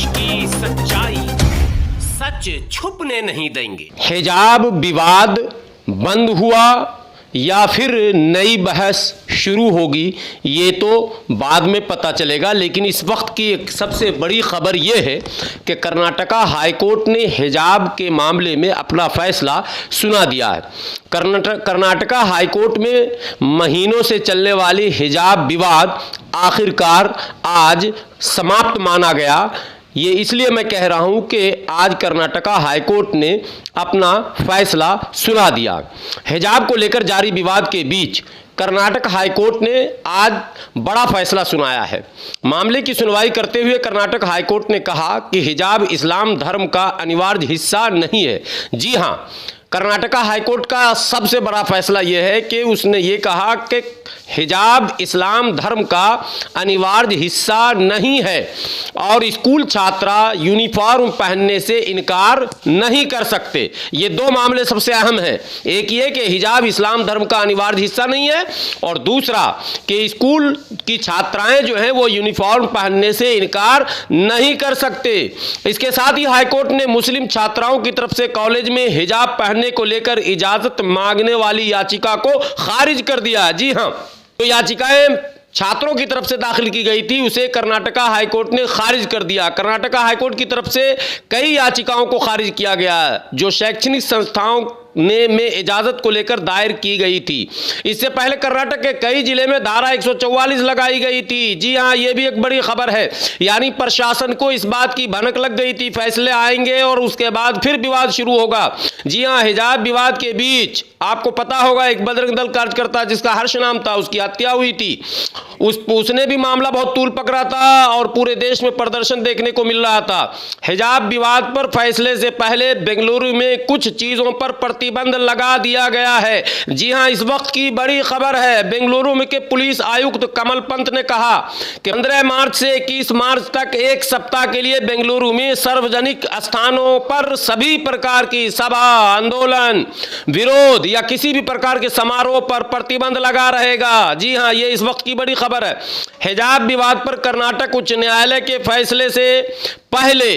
देश की सच्चाई, सच छुपने नहीं देंगे। हिजाब विवाद बंद हुआ या फिर नई बहस शुरू होगी, ये तो बाद में पता चलेगा। लेकिन इस वक्त की एक सबसे बड़ी खबर ये है कि कर्नाटका हाईकोर्ट ने हिजाब के मामले में अपना फैसला सुना दिया है। कर्नाटका हाईकोर्ट में महीनों से चलने वाली हिजाब विवाद आखिरकार आज समाप्त माना गया। ये इसलिए मैं कह रहा हूं कि आज कर्नाटका हाईकोर्ट ने अपना फैसला सुना दिया। हिजाब को लेकर जारी विवाद के बीच कर्नाटक हाईकोर्ट ने आज बड़ा फैसला सुनाया है। मामले की सुनवाई करते हुए कर्नाटक हाईकोर्ट ने कहा कि हिजाब इस्लाम धर्म का अनिवार्य हिस्सा नहीं है। जी हां, कर्नाटका हाईकोर्ट का सबसे बड़ा फैसला यह है कि उसने ये कहा कि हिजाब इस्लाम धर्म का अनिवार्य हिस्सा नहीं है और स्कूल छात्रा यूनिफॉर्म पहनने से इनकार नहीं कर सकते। ये दो मामले सबसे अहम हैं। एक ये कि हिजाब इस्लाम धर्म का अनिवार्य हिस्सा नहीं है और दूसरा कि स्कूल की छात्राएं जो हैं वो यूनिफॉर्म पहनने से इनकार नहीं कर सकते। इसके साथ ही हाईकोर्ट ने मुस्लिम छात्राओं की तरफ से कॉलेज में हिजाब पहनने को लेकर इजाजत मांगने वाली याचिका को खारिज कर दिया। जी हां, तो याचिकाएं छात्रों की तरफ से दाखिल की गई थी, उसे कर्नाटका हाईकोर्ट ने खारिज कर दिया। कर्नाटका हाईकोर्ट की तरफ से कई याचिकाओं को खारिज किया गया जो शैक्षणिक संस्थाओं में इजाजत को लेकर दायर की गई थी। इससे पहले कर्नाटक के कई जिले में धारा 144 लगाई गई थी। जी हां, यह भी एक बड़ी खबर है। यानी प्रशासन को इस बात की भनक लग गई थी, फैसले आएंगे और उसके बाद फिर विवाद शुरू होगा। जी हां, हिजाब विवाद के बीच आपको पता होगा एक बजरंग दल कार्यकर्ता जिसका हर्ष नाम था, उसकी हत्या हुई थी। उसने भी मामला बहुत तूल पकड़ा था और पूरे देश में प्रदर्शन देखने को मिल रहा था। हिजाब विवाद पर फैसले से पहले बेंगलुरु में कुछ चीजों पर प्रतिबंध लगा दिया गया है। जी हां, इस वक्त की बड़ी खबर है। बेंगलुरु में के पुलिस आयुक्त कमल पंत ने कहा कि 15 मार्च से 21 मार्च तक एक सप्ताह के लिए बेंगलुरु में सार्वजनिक स्थानों पर सभी प्रकार की सभा, आंदोलन, विरोध या किसी भी प्रकार के समारोह पर प्रतिबंध लगा रहेगा। जी हां, ये इस वक्त की बड़ी खबर है। हिजाब विवाद पर कर्नाटक उच्च न्यायालय के फैसले से पहले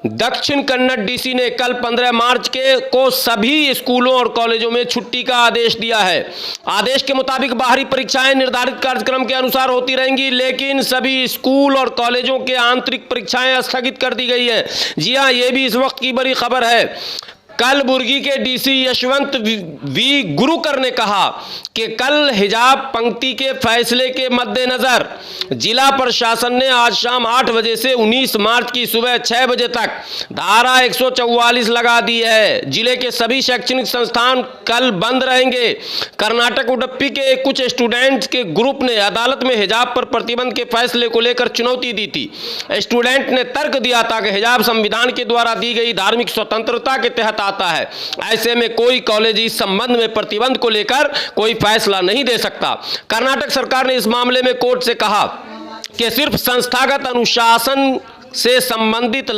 दक्षिण कन्नड़ डीसी ने कल 15 मार्च को सभी स्कूलों और कॉलेजों में छुट्टी का आदेश दिया है। आदेश के मुताबिक बाहरी परीक्षाएं निर्धारित कार्यक्रम के अनुसार होती रहेंगी, लेकिन सभी स्कूल और कॉलेजों के आंतरिक परीक्षाएं स्थगित कर दी गई है। जी हां, यह भी इस वक्त की बड़ी खबर है। कलबुर्गी के डीसी यशवंत वी गुरुकर ने कहा कि कल हिजाब पंक्ति के फैसले के मद्देनजर जिला प्रशासन ने आज शाम 8 बजे से 19 मार्च की सुबह 6 बजे तक धारा 144 लगा दी है। जिले के सभी शैक्षणिक संस्थान कल बंद रहेंगे। कर्नाटक उडुपी के कुछ स्टूडेंट्स के ग्रुप ने अदालत में हिजाब पर प्रतिबंध के फैसले को लेकर चुनौती दी थी। स्टूडेंट ने तर्क दिया था कि हिजाब संविधान के द्वारा दी गई धार्मिक स्वतंत्रता के तहत आता है। ऐसे में कोई कॉलेज इस संबंध में प्रतिबंध को लेकर कोई फैसला नहीं दे सकता। कर्नाटक सरकार ने इस मामले में कोर्ट से कहा कि सिर्फ संस्थागत अनुशासन से संबंधित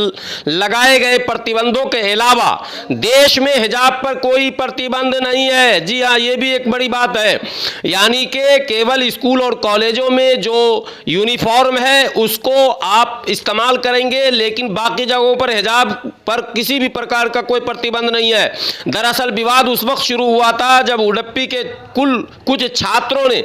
लगाए गए प्रतिबंधों के अलावा देश में हिजाब पर कोई प्रतिबंध नहीं है। जी हां, ये भी एक बड़ी बात है। यानी कि केवल स्कूल और कॉलेजों में जो यूनिफॉर्म है उसको आप इस्तेमाल करेंगे, लेकिन बाकी जगहों पर हिजाब पर किसी भी प्रकार का कोई प्रतिबंध नहीं है। दरअसल विवाद उस वक्त शुरू हुआ था जब उडुपी के कुछ छात्रों ने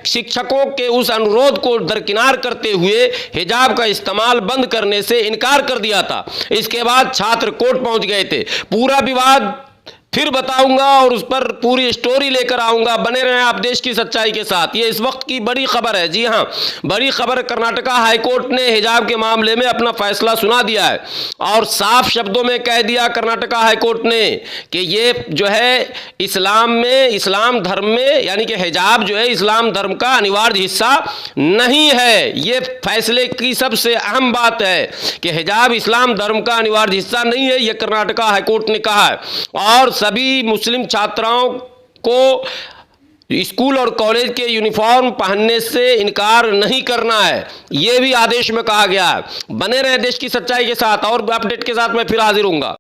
शिक्षकों के उस अनुरोध को दरकिनार करते हुए हिजाब का इस्तेमाल बंद करने से इनकार कर दिया था। इसके बाद छात्र कोर्ट पहुंच गए थे। पूरा विवाद फिर बताऊंगा और उस पर पूरी स्टोरी लेकर आऊंगा। बने रहें आप देश की सच्चाई के साथ। ये इस वक्त की बड़ी खबर है। जी हां, बड़ी खबर। कर्नाटका हाईकोर्ट ने हिजाब के मामले में अपना फैसला सुना दिया है और साफ शब्दों में कह दिया कर्नाटका हाईकोर्ट ने कि ये जो है इस्लाम धर्म में यानी कि हिजाब जो है इस्लाम धर्म का अनिवार्य हिस्सा नहीं है। ये फैसले की सबसे अहम बात है कि हिजाब इस्लाम धर्म का अनिवार्य हिस्सा नहीं है, यह कर्नाटका हाईकोर्ट ने कहा है। और सभी मुस्लिम छात्राओं को स्कूल और कॉलेज के यूनिफॉर्म पहनने से इनकार नहीं करना है, यह भी आदेश में कहा गया है। बने रहे देश की सच्चाई के साथ और अपडेट के साथ मैं फिर हाजिर हूंगा।